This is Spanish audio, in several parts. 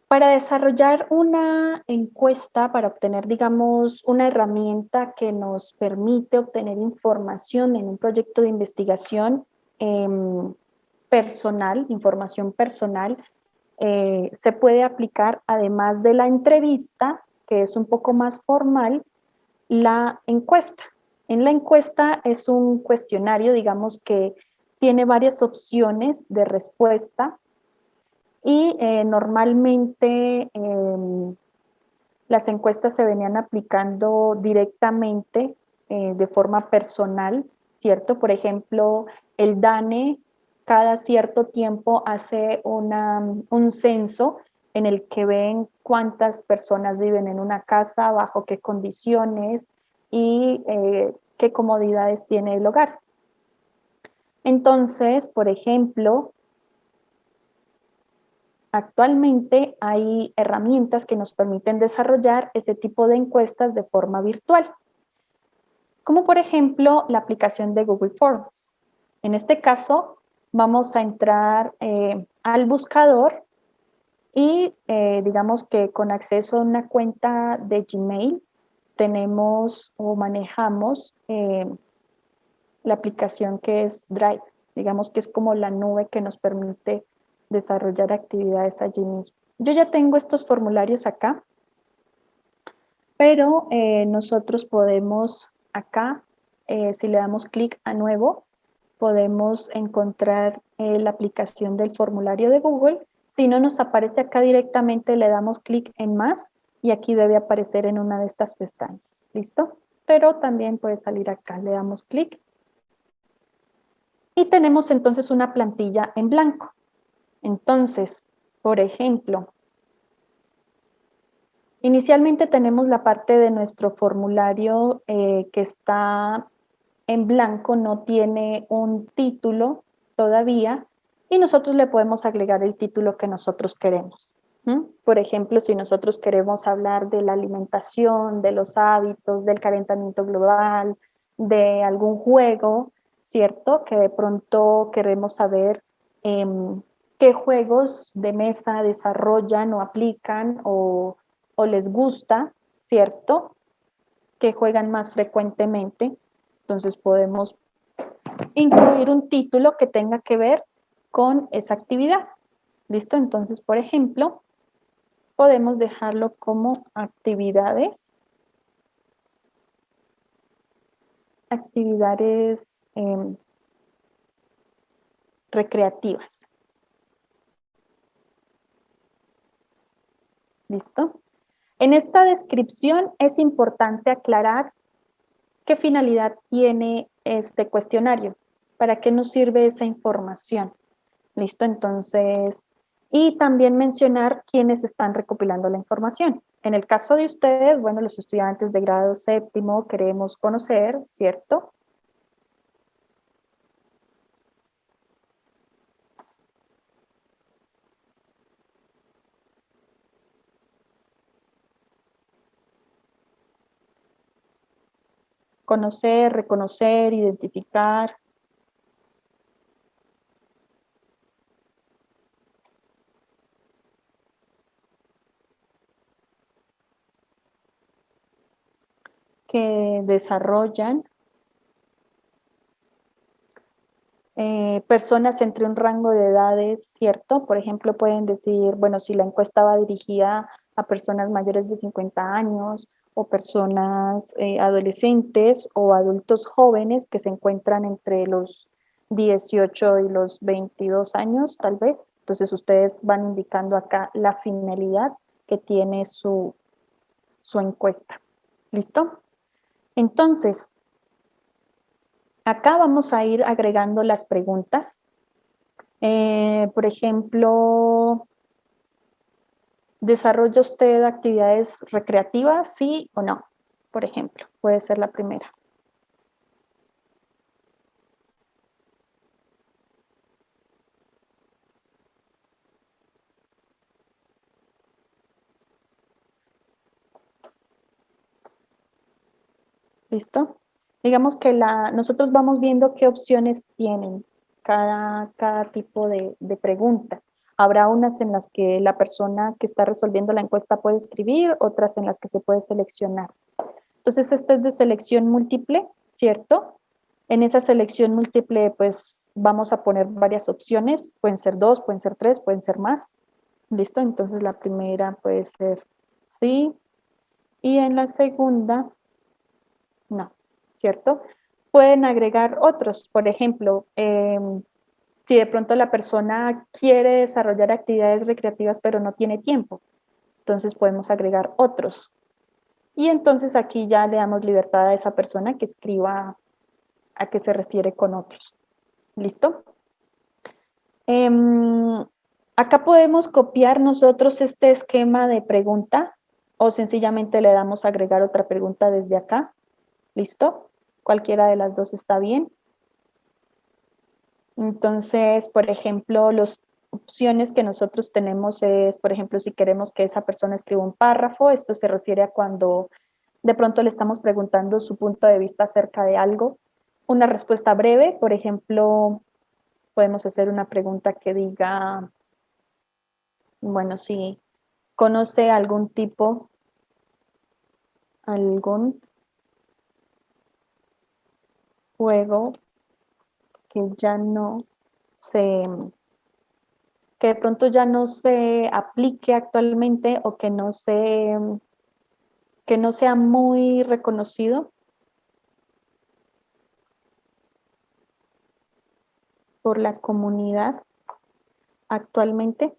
Para desarrollar una encuesta, para obtener, digamos, una herramienta que nos permite obtener información en un proyecto de investigación personal, información personal, se puede aplicar, además de la entrevista, que es un poco más formal, la encuesta. En la encuesta es un cuestionario, digamos, que tiene varias opciones de respuesta y normalmente las encuestas se venían aplicando directamente de forma personal, ¿cierto? Por ejemplo, el DANE cada cierto tiempo hace un censo en el que ven cuántas personas viven en una casa, bajo qué condiciones y qué comodidades tiene el hogar. Entonces, por ejemplo, actualmente hay herramientas que nos permiten desarrollar ese tipo de encuestas de forma virtual, como por ejemplo la aplicación de Google Forms. En este caso, vamos a entrar al buscador y digamos que con acceso a una cuenta de Gmail tenemos o manejamos la aplicación que es Drive. Digamos que es como la nube que nos permite desarrollar actividades allí mismo. Yo ya tengo estos formularios acá, pero nosotros podemos acá, si le damos clic a nuevo, podemos encontrar la aplicación del formulario de Google. Si no nos aparece acá directamente, le damos clic en más y aquí debe aparecer en una de estas pestañas. ¿Listo? Pero también puede salir acá, le damos clic y tenemos entonces una plantilla en blanco. Entonces, por ejemplo, inicialmente tenemos la parte de nuestro formulario que está en blanco, no tiene un título todavía y nosotros le podemos agregar el título que nosotros queremos. Por ejemplo, si nosotros queremos hablar de la alimentación, de los hábitos, del calentamiento global, de algún juego, ¿cierto? Que de pronto queremos saber eh, qué juegos de mesa desarrollan o aplican o les gusta, ¿cierto? Que juegan más frecuentemente. Entonces podemos incluir un título que tenga que ver con esa actividad. ¿Listo? Entonces, por ejemplo, podemos dejarlo como actividades recreativas. ¿Listo? En esta descripción es importante aclarar qué finalidad tiene este cuestionario, para qué nos sirve esa información. ¿Listo? Entonces, y también mencionar quiénes están recopilando la información. En el caso de ustedes, bueno, los estudiantes de grado séptimo queremos conocer, ¿cierto? Conocer, reconocer, identificar. Que desarrollan personas entre un rango de edades, ¿cierto? Por ejemplo, pueden decir, bueno, si la encuesta va dirigida a personas mayores de 50 años o personas adolescentes o adultos jóvenes que se encuentran entre los 18 y los 22 años, tal vez. Entonces, ustedes van indicando acá la finalidad que tiene su encuesta. ¿Listo? Entonces, acá vamos a ir agregando las preguntas. Por ejemplo, ¿desarrolla usted actividades recreativas? ¿Sí o no? Por ejemplo, puede ser la primera. ¿Listo? Digamos que nosotros vamos viendo qué opciones tienen cada tipo de pregunta. Habrá unas en las que la persona que está resolviendo la encuesta puede escribir, otras en las que se puede seleccionar. Entonces, esta es de selección múltiple, ¿cierto? En esa selección múltiple, pues vamos a poner varias opciones. Pueden ser 2, pueden ser 3, pueden ser más. ¿Listo? Entonces, la primera puede ser sí. Y en la segunda, no, ¿cierto? Pueden agregar otros. Por ejemplo, si de pronto la persona quiere desarrollar actividades recreativas, pero no tiene tiempo, entonces podemos agregar otros. Y entonces aquí ya le damos libertad a esa persona que escriba a qué se refiere con otros. ¿Listo? Acá podemos copiar nosotros este esquema de pregunta o sencillamente le damos a agregar otra pregunta desde acá. ¿Listo? Cualquiera de las dos está bien. Entonces, por ejemplo, las opciones que nosotros tenemos es, por ejemplo, si queremos que esa persona escriba un párrafo, esto se refiere a cuando de pronto le estamos preguntando su punto de vista acerca de algo. Una respuesta breve, por ejemplo, podemos hacer una pregunta que diga, bueno, si conoce algún juego que ya no se, que de pronto ya no se aplique actualmente o que no sea muy reconocido por la comunidad actualmente.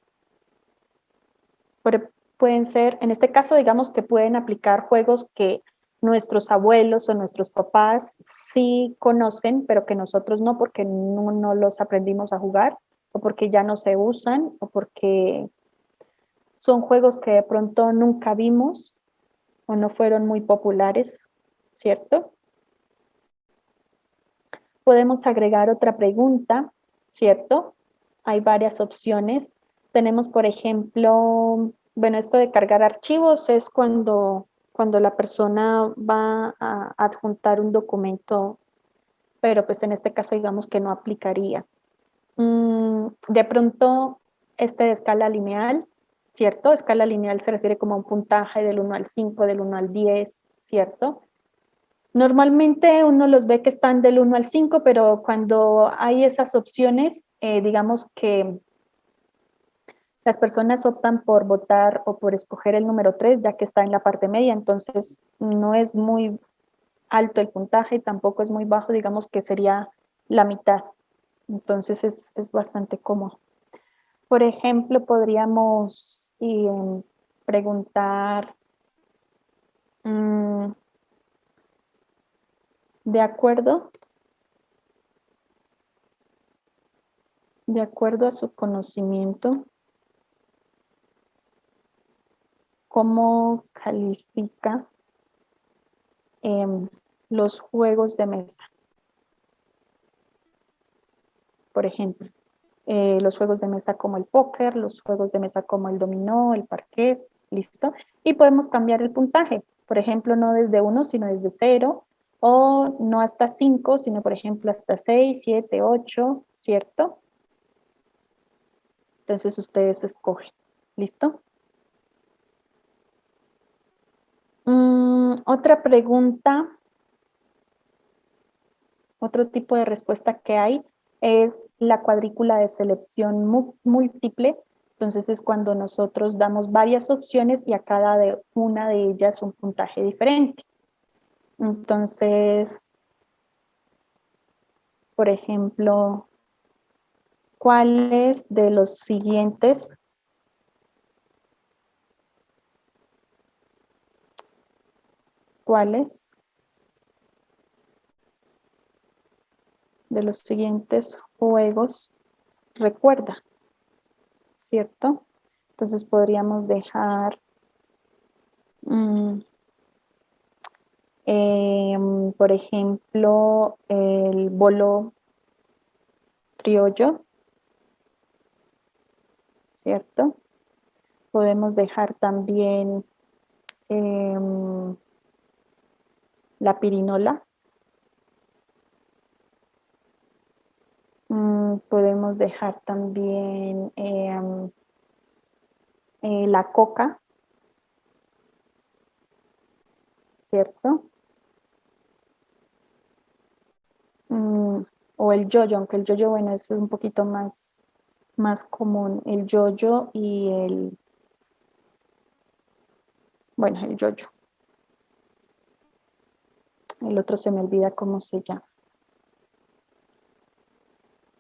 Pueden ser, en este caso, digamos que pueden aplicar juegos que nuestros abuelos o nuestros papás sí conocen, pero que nosotros no, porque no los aprendimos a jugar, o porque ya no se usan, o porque son juegos que de pronto nunca vimos o no fueron muy populares, ¿cierto? Podemos agregar otra pregunta, ¿cierto? Hay varias opciones. Tenemos, por ejemplo, bueno, esto de cargar archivos es cuando la persona va a adjuntar un documento, pero pues en este caso digamos que no aplicaría. De pronto, este de escala lineal, ¿cierto? Escala lineal se refiere como a un puntaje del 1 al 5, del 1 al 10, ¿cierto? Normalmente uno los ve que están del 1 al 5, pero cuando hay esas opciones, digamos que las personas optan por votar o por escoger el número 3, ya que está en la parte media, entonces no es muy alto el puntaje, tampoco es muy bajo, digamos que sería la mitad. Entonces es bastante cómodo. Por ejemplo, podríamos preguntar, mmm, de acuerdo a su conocimiento, ¿cómo califica los juegos de mesa? Por ejemplo, los juegos de mesa como el póker, los juegos de mesa como el dominó, el parqués, ¿listo? Y podemos cambiar el puntaje, por ejemplo, no desde 1, sino desde 0, o no hasta 5, sino por ejemplo hasta 6, 7, 8, ¿cierto? Entonces ustedes escogen, ¿listo? Otra pregunta, otro tipo de respuesta que hay es la cuadrícula de selección múltiple. Entonces es cuando nosotros damos varias opciones y a cada una de ellas un puntaje diferente. Entonces, por ejemplo, ¿cuáles de los siguientes juegos recuerda? ¿Cierto? Entonces podríamos dejar, por ejemplo, el bolo criollo, ¿cierto? Podemos dejar también la pirinola. Podemos podemos dejar también la coca, ¿cierto? O el yoyo, aunque el yoyo, bueno, es un poquito más común, el yoyo y bueno, el yoyo. El otro se me olvida cómo se llama.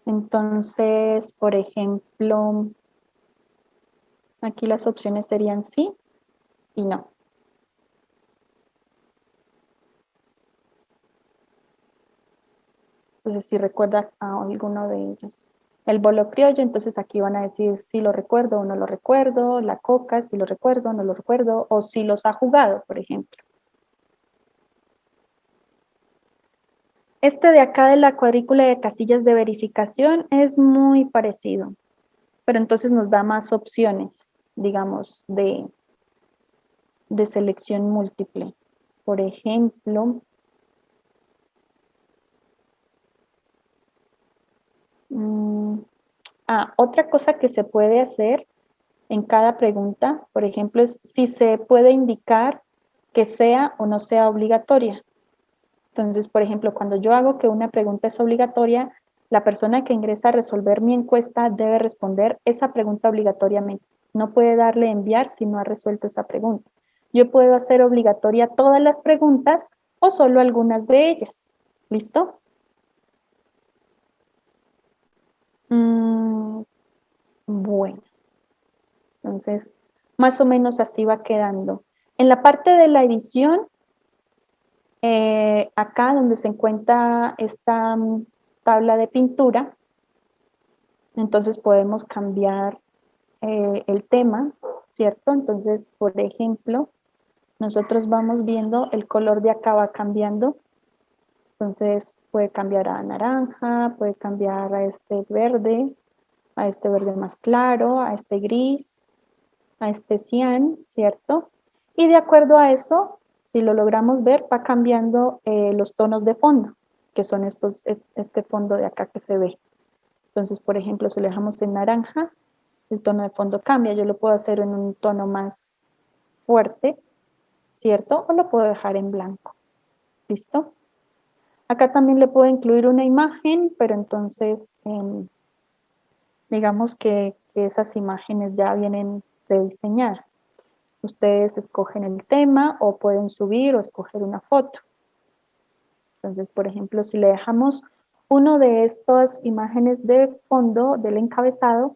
Entonces, por ejemplo, aquí las opciones serían sí y no. Entonces, si recuerda a alguno de ellos. El bolo criollo, entonces aquí van a decir si lo recuerdo o no lo recuerdo, la coca, si lo recuerdo o no lo recuerdo, o si los ha jugado, por ejemplo. Este de acá de la cuadrícula de casillas de verificación es muy parecido, pero entonces nos da más opciones, digamos, de selección múltiple. Por ejemplo, otra cosa que se puede hacer en cada pregunta, por ejemplo, es si se puede indicar que sea o no sea obligatoria. Entonces, por ejemplo, cuando yo hago que una pregunta es obligatoria, la persona que ingresa a resolver mi encuesta debe responder esa pregunta obligatoriamente. No puede darle a enviar si no ha resuelto esa pregunta. Yo puedo hacer obligatoria todas las preguntas o solo algunas de ellas. ¿Listo? Bueno, entonces más o menos así va quedando. En la parte de la edición, acá donde se encuentra esta tabla de pintura, entonces podemos cambiar el tema, ¿cierto? Entonces, por ejemplo, nosotros vamos viendo el color de acá va cambiando, entonces puede cambiar a naranja, puede cambiar a este verde más claro, a este gris, a este cian, ¿cierto? Y de acuerdo a eso, si lo logramos ver, va cambiando los tonos de fondo, que son este fondo de acá que se ve. Entonces, por ejemplo, si lo dejamos en naranja, el tono de fondo cambia. Yo lo puedo hacer en un tono más fuerte, ¿cierto? O lo puedo dejar en blanco. ¿Listo? Acá también le puedo incluir una imagen, pero entonces digamos que esas imágenes ya vienen prediseñadas. Ustedes escogen el tema o pueden subir o escoger una foto. Entonces, por ejemplo, si le dejamos uno de estas imágenes de fondo del encabezado,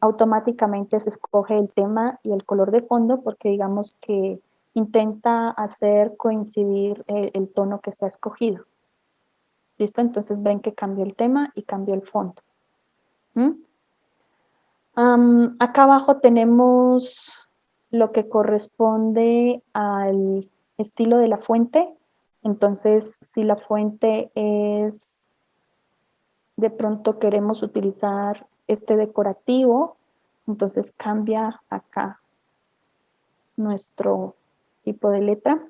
automáticamente se escoge el tema y el color de fondo porque digamos que intenta hacer coincidir el tono que se ha escogido. ¿Listo? Entonces ven que cambió el tema y cambió el fondo. Acá abajo tenemos lo que corresponde al estilo de la fuente. Entonces, si la fuente es, de pronto queremos utilizar este decorativo, entonces cambia acá nuestro tipo de letra.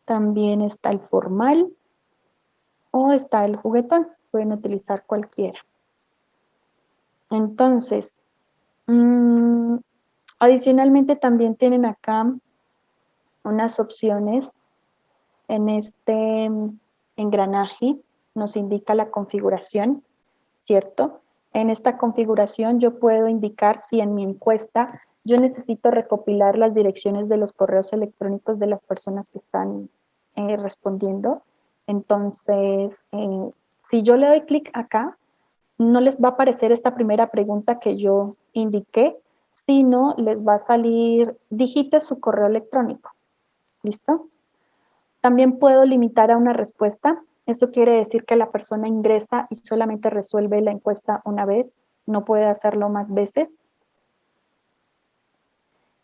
También está el formal o está el juguetón. Pueden utilizar cualquiera. Entonces, adicionalmente también tienen acá unas opciones en este engranaje, nos indica la configuración, ¿cierto? En esta configuración yo puedo indicar si en mi encuesta yo necesito recopilar las direcciones de los correos electrónicos de las personas que están respondiendo. Entonces, si yo le doy clic acá, no les va a aparecer esta primera pregunta que yo indiqué, sino les va a salir, digite su correo electrónico. ¿Listo? También puedo limitar a una respuesta. Eso quiere decir que la persona ingresa y solamente resuelve la encuesta una vez, no puede hacerlo más veces.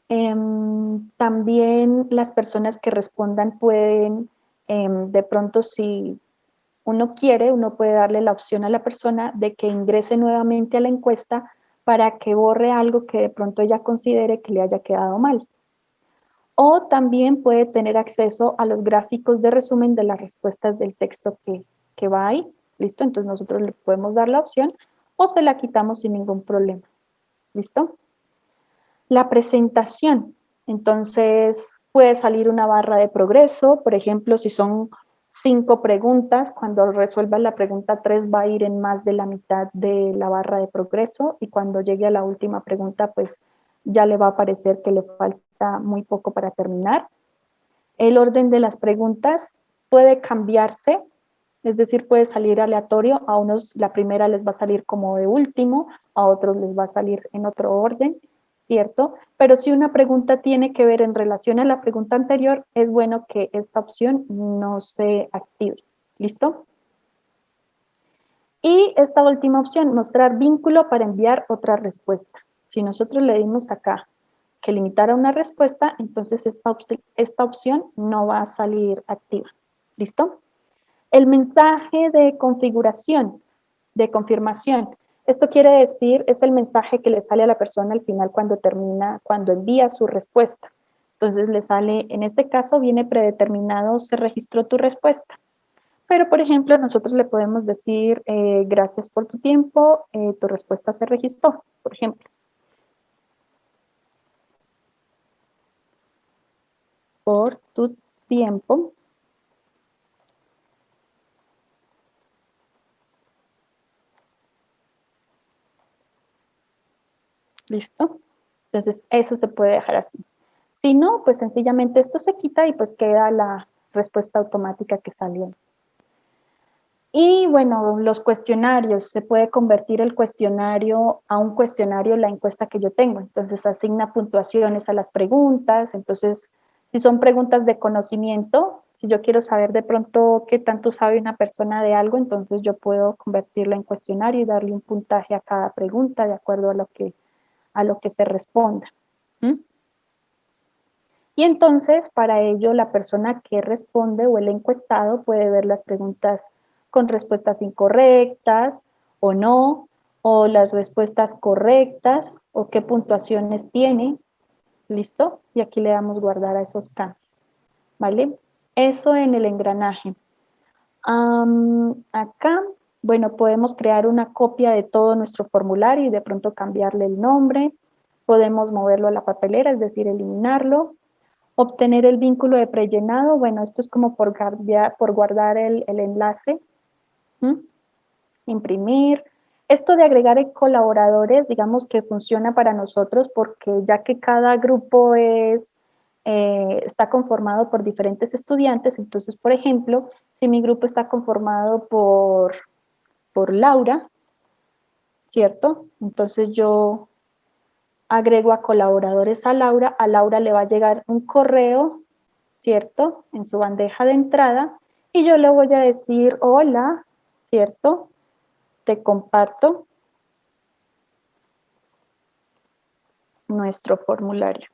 También las personas que respondan pueden, de pronto si uno quiere, uno puede darle la opción a la persona de que ingrese nuevamente a la encuesta para que borre algo que de pronto ella considere que le haya quedado mal. O también puede tener acceso a los gráficos de resumen de las respuestas del texto que va ahí. ¿Listo? Entonces nosotros le podemos dar la opción o se la quitamos sin ningún problema. ¿Listo? La presentación. Entonces, puede salir una barra de progreso. Por ejemplo, si son 5 preguntas, cuando resuelva la pregunta 3 va a ir en más de la mitad de la barra de progreso y cuando llegue a la última pregunta, pues ya le va a parecer que le falta muy poco para terminar. El orden de las preguntas puede cambiarse, es decir, puede salir aleatorio. A unos la primera les va a salir como de último, a otros les va a salir en otro orden, ¿cierto? Pero si una pregunta tiene que ver en relación a la pregunta anterior, es bueno que esta opción no se active. ¿Listo? Y esta última opción, mostrar vínculo para enviar otra respuesta. Si nosotros le dimos acá que limitara una respuesta, entonces esta opción no va a salir activa. ¿Listo? El mensaje de configuración, de confirmación. Esto quiere decir, es el mensaje que le sale a la persona al final cuando termina, cuando envía su respuesta. Entonces le sale, en este caso viene predeterminado, se registró tu respuesta. Pero, por ejemplo, nosotros le podemos decir, gracias por tu tiempo, tu respuesta se registró, por ejemplo. Por tu tiempo. ¿Listo? Entonces, eso se puede dejar así. Si no, pues sencillamente esto se quita y pues queda la respuesta automática que salió. Y bueno, los cuestionarios, se puede convertir el cuestionario a un cuestionario, la encuesta que yo tengo. Entonces asigna puntuaciones a las preguntas. Entonces, si son preguntas de conocimiento, si yo quiero saber de pronto qué tanto sabe una persona de algo, entonces yo puedo convertirlo en cuestionario y darle un puntaje a cada pregunta de acuerdo a lo que se responda. ¿Mm? Y entonces, para ello, la persona que responde o el encuestado puede ver las preguntas con respuestas incorrectas o no, o las respuestas correctas, o qué puntuaciones tiene. ¿Listo? Y aquí le damos guardar a esos cambios. ¿Vale? Eso en el engranaje. Acá, bueno, podemos crear una copia de todo nuestro formulario y de pronto cambiarle el nombre. Podemos moverlo a la papelera, es decir, eliminarlo. Obtener el vínculo de prellenado, bueno, esto es como por guardar el enlace. ¿Mm? Imprimir. Esto de agregar colaboradores, digamos que funciona para nosotros porque ya que cada grupo está conformado por diferentes estudiantes, entonces, por ejemplo, si mi grupo está conformado por Laura, ¿cierto? Entonces yo agrego a colaboradores a Laura le va a llegar un correo, ¿cierto? En su bandeja de entrada, y yo le voy a decir, hola, ¿cierto? Te comparto nuestro formulario.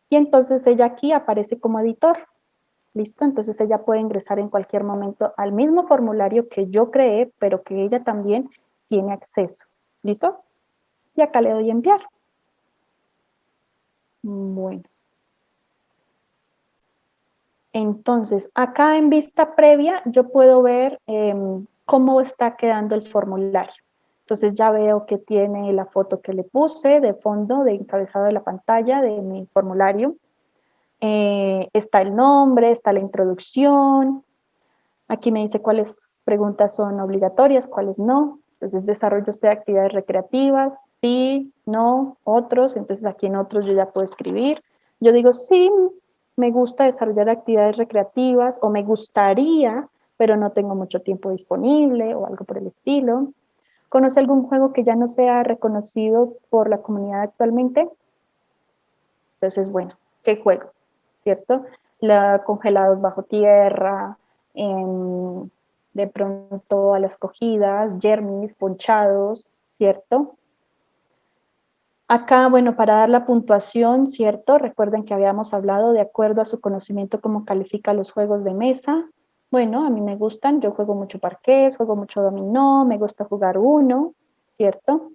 Y entonces ella aquí aparece como editor. ¿Listo? Entonces ella puede ingresar en cualquier momento al mismo formulario que yo creé, pero que ella también tiene acceso. ¿Listo? Y acá le doy enviar. Bueno. Entonces, acá en vista previa yo puedo ver cómo está quedando el formulario. Entonces ya veo que tiene la foto que le puse de fondo, de encabezado de la pantalla de mi formulario. Está el nombre, está la introducción. Aquí me dice cuáles preguntas son obligatorias, cuáles no. Entonces, desarrollo usted actividades recreativas, sí, no, otros. Entonces, aquí en otros yo ya puedo escribir. Yo digo, sí, me gusta desarrollar actividades recreativas o me gustaría, pero no tengo mucho tiempo disponible o algo por el estilo. ¿Conoce algún juego que ya no sea reconocido por la comunidad actualmente? Entonces, bueno, ¿qué juego? ¿Cierto? Congelados bajo tierra, de pronto a las cogidas, yermis, ponchados, ¿cierto? Acá, bueno, para dar la puntuación, ¿cierto? Recuerden que habíamos hablado de acuerdo a su conocimiento cómo califica los juegos de mesa. Bueno, a mí me gustan, yo juego mucho parqués, juego mucho dominó, me gusta jugar uno, ¿cierto?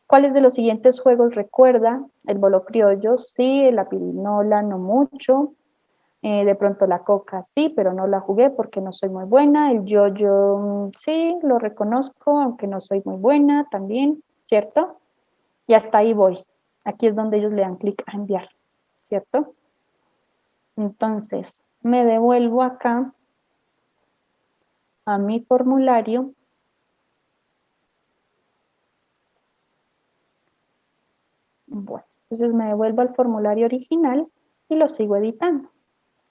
¿Cuáles de los siguientes juegos recuerda? El bolo criollo, sí, la pirinola, no mucho. De pronto la coca sí, pero no la jugué porque no soy muy buena. El yo-yo sí, lo reconozco, aunque no soy muy buena también, ¿cierto? Y hasta ahí voy. Aquí es donde ellos le dan clic a enviar, ¿cierto? Entonces, me devuelvo acá a mi formulario. Bueno, entonces me devuelvo al formulario original y lo sigo editando,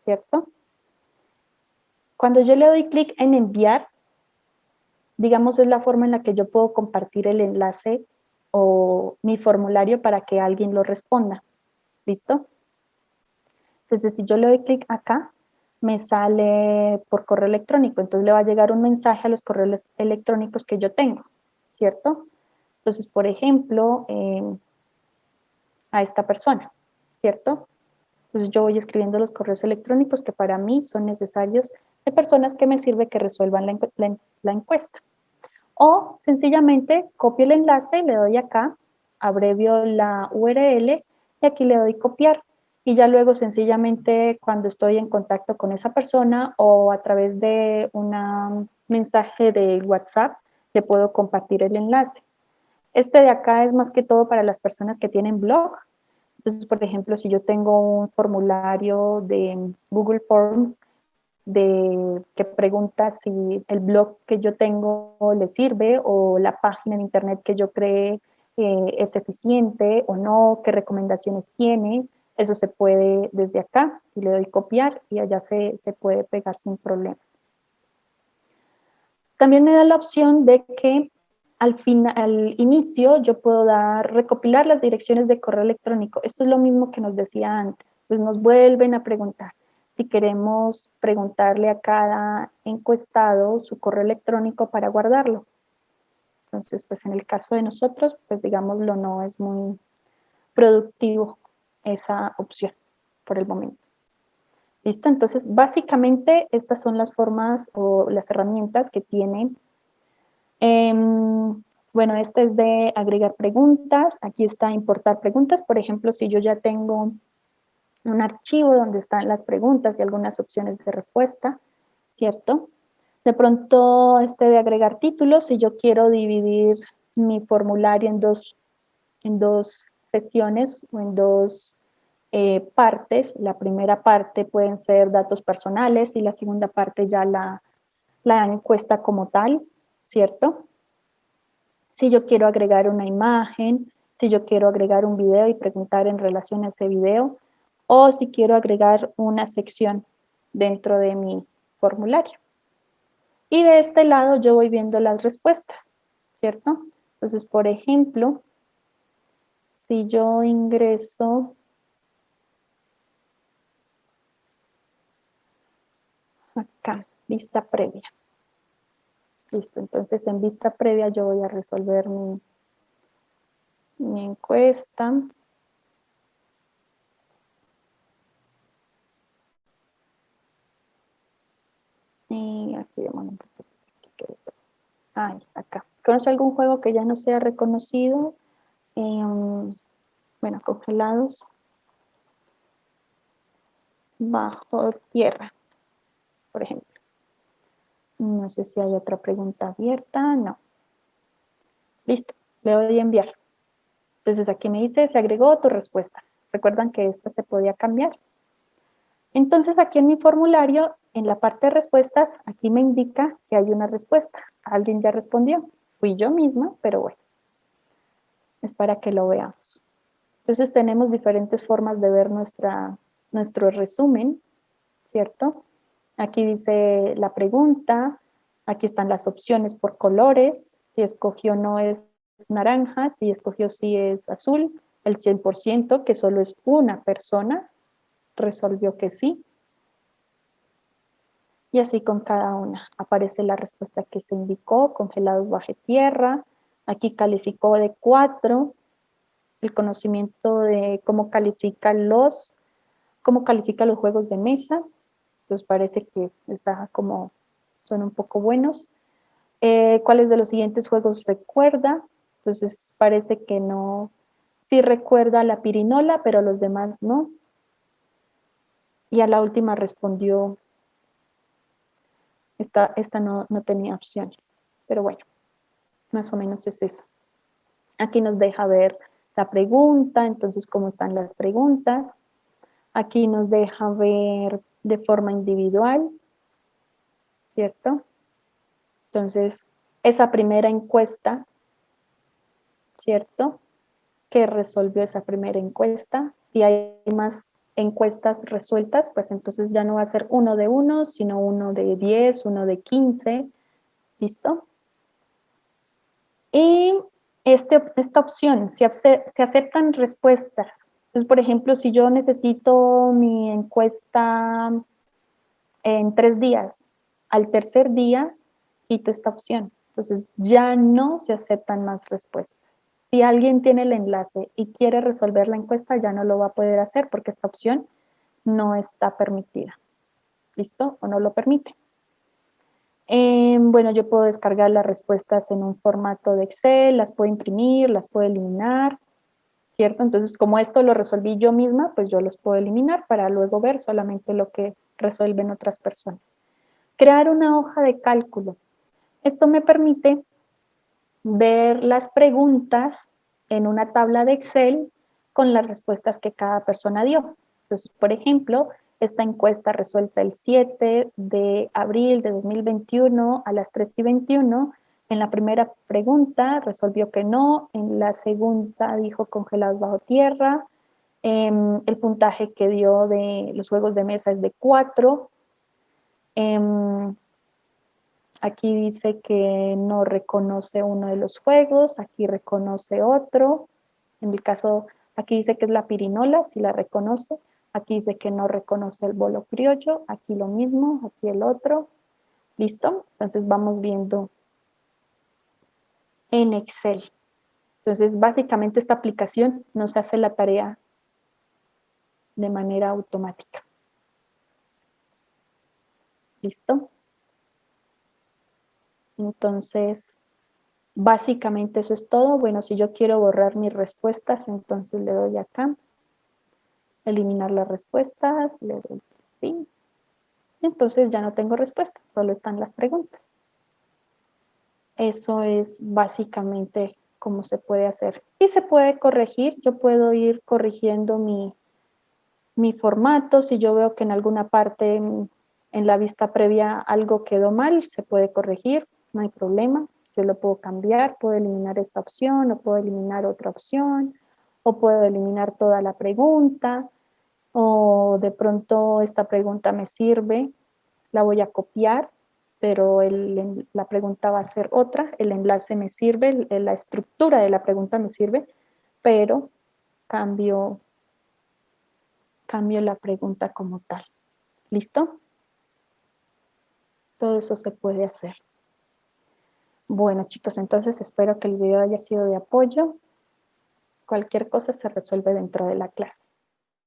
¿cierto? Cuando yo le doy clic en enviar, digamos es la forma en la que yo puedo compartir el enlace o mi formulario para que alguien lo responda. ¿Listo? Entonces, si yo le doy clic acá, me sale por correo electrónico. Entonces, le va a llegar un mensaje a los correos electrónicos que yo tengo, ¿cierto? Entonces, por ejemplo, a esta persona, ¿cierto? Entonces, yo voy escribiendo los correos electrónicos que para mí son necesarios de personas que me sirve que resuelvan la encuesta. O sencillamente copio el enlace, le doy acá, abrevio la URL y aquí le doy copiar. Y ya luego sencillamente cuando estoy en contacto con esa persona o a través de un mensaje de WhatsApp, le puedo compartir el enlace. Este de acá es más que todo para las personas que tienen blog. Entonces, por ejemplo, si yo tengo un formulario de Google Forms que pregunta si el blog que yo tengo le sirve o la página de internet que yo cree es eficiente o no, qué recomendaciones tiene. Eso se puede desde acá y le doy copiar y allá se puede pegar sin problema. También me da la opción de que al inicio yo puedo recopilar las direcciones de correo electrónico. Esto es lo mismo que nos decía antes. Pues nos vuelven a preguntar si queremos preguntarle a cada encuestado su correo electrónico para guardarlo. Entonces, pues en el caso de nosotros, pues digámoslo, no es muy productivo esa opción por el momento. ¿Listo? Entonces, básicamente estas son las formas o las herramientas que tiene. Bueno, este es de agregar preguntas. Aquí está importar preguntas. Por ejemplo, si yo ya tengo un archivo donde están las preguntas y algunas opciones de respuesta, ¿cierto? De pronto, este de agregar títulos, si yo quiero dividir mi formulario en dos secciones o en dos partes. La primera parte pueden ser datos personales y la segunda parte ya la encuesta como tal, ¿cierto? Si yo quiero agregar una imagen, si yo quiero agregar un video y preguntar en relación a ese video, o si quiero agregar una sección dentro de mi formulario. Y de este lado yo voy viendo las respuestas, ¿cierto? Entonces, por ejemplo, si yo ingreso acá, vista previa. Listo, entonces en vista previa yo voy a resolver mi encuesta. Y aquí demora un poquito. Ah, acá. ¿Conoce algún juego que ya no sea reconocido? Bueno, congelados bajo tierra, por ejemplo. No sé si hay otra pregunta abierta. No. Listo. Le doy a enviar. Entonces aquí me dice, se agregó tu respuesta. Recuerdan que esta se podía cambiar. Entonces aquí en mi formulario, en la parte de respuestas, aquí me indica que hay una respuesta. Alguien ya respondió. Fui yo misma, pero bueno. Es para que lo veamos. Entonces tenemos diferentes formas de ver nuestro resumen, ¿cierto? Aquí dice la pregunta, aquí están las opciones por colores, si escogió no es naranja, si escogió sí es azul, el 100%, que solo es una persona, resolvió que sí. Y así con cada una. Aparece la respuesta que se indicó, congelados bajo tierra, aquí calificó de 4, el conocimiento de cómo califica los juegos de mesa, pues parece que son un poco buenos. ¿Cuáles de los siguientes juegos recuerda? Entonces parece que no, sí recuerda la pirinola, pero los demás no. y a la última respondió, esta no tenía opciones, pero bueno, más o menos es eso. Aquí nos deja ver la pregunta, entonces cómo están las preguntas. Aquí nos deja ver de forma individual, ¿cierto? Entonces, esa primera encuesta, ¿cierto? Que resolvió esa primera encuesta. Si hay más encuestas resueltas, pues entonces ya no va a ser uno de uno, sino uno de 10, uno de 15, ¿listo? Y esta opción, se aceptan respuestas. Entonces, por ejemplo, si yo necesito mi encuesta en 3 días, al tercer día quito esta opción. Entonces, ya no se aceptan más respuestas. Si alguien tiene el enlace y quiere resolver la encuesta, ya no lo va a poder hacer porque esta opción no está permitida. ¿Listo? O no lo permite. Bueno, yo puedo descargar las respuestas en un formato de Excel, las puedo imprimir, las puedo eliminar, ¿cierto? Entonces, como esto lo resolví yo misma, pues yo los puedo eliminar para luego ver solamente lo que resuelven otras personas. Crear una hoja de cálculo. Esto me permite ver las preguntas en una tabla de Excel con las respuestas que cada persona dio. Entonces, por ejemplo, esta encuesta resuelta el 7 de abril de 2021 a las 3:21. En la primera pregunta resolvió que no, en la segunda dijo congelados bajo tierra, el puntaje que dio de los juegos de mesa es de 4. Aquí dice que no reconoce uno de los juegos, aquí reconoce otro. En el caso, aquí dice que es la pirinola, si la reconoce. Aquí dice que no reconoce el bolo criollo, aquí lo mismo, aquí el otro. ¿Listo? Entonces vamos viendo en Excel. Entonces, básicamente esta aplicación nos hace la tarea de manera automática. ¿Listo? Entonces, básicamente eso es todo. Bueno, si yo quiero borrar mis respuestas, entonces le doy acá, eliminar las respuestas, le doy sí. Entonces ya no tengo respuestas, solo están las preguntas. Eso es básicamente cómo se puede hacer. Y se puede corregir, yo puedo ir corrigiendo mi formato. Si yo veo que en alguna parte en la vista previa algo quedó mal, se puede corregir, no hay problema. Yo lo puedo cambiar, puedo eliminar esta opción, o puedo eliminar otra opción, o puedo eliminar toda la pregunta, o de pronto esta pregunta me sirve, la voy a copiar, pero la pregunta va a ser otra, el enlace me sirve, la estructura de la pregunta me sirve, pero cambio la pregunta como tal. ¿Listo? Todo eso se puede hacer. Bueno, chicos, entonces espero que el video haya sido de apoyo. Cualquier cosa se resuelve dentro de la clase.